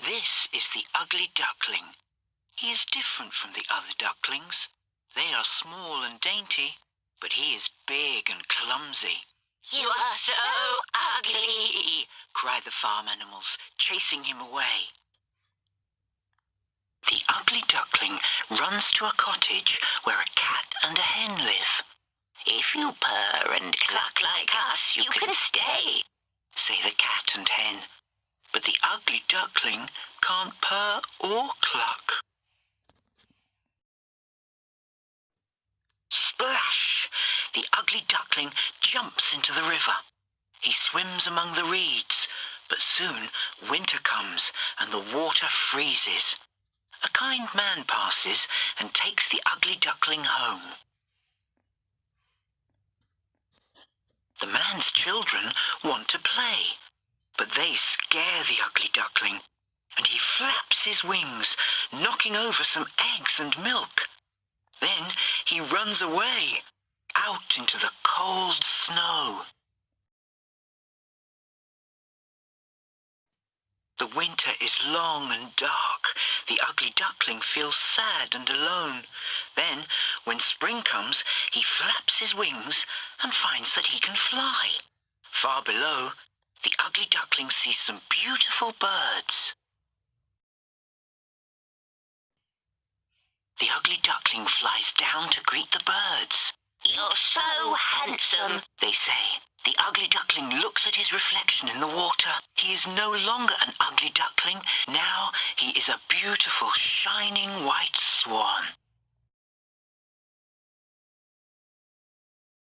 This is the ugly duckling. He is different from the other ducklings. They are small and dainty, but he is big and clumsy. You are so ugly, cried the farm animals, chasing him away. The ugly duckling runs to a cottage where a cat and a hen live. If you purr and cluck like us, you can stay, say the cat and hen. But the ugly duckling can't purr or cluck. Splash! The ugly duckling jumps into the river. He swims among the reeds, but soon winter comes and the water freezes. A kind man passes and takes the ugly duckling home. The man's children want to play, but they scare the ugly duckling, and he flaps his wings, knocking over some eggs and milk. Then he runs away, out into the cold snow. The winter is long and dark. The ugly duckling feels sad and alone. Then, when spring comes, he flaps his wings and finds that he can fly. Far below, the ugly duckling sees some beautiful birds. The ugly duckling flies down to greet the birds. You're so handsome, they say. The ugly duckling looks at his reflection in the water. He is no longer an ugly duckling. Now he is a beautiful, shining white swan.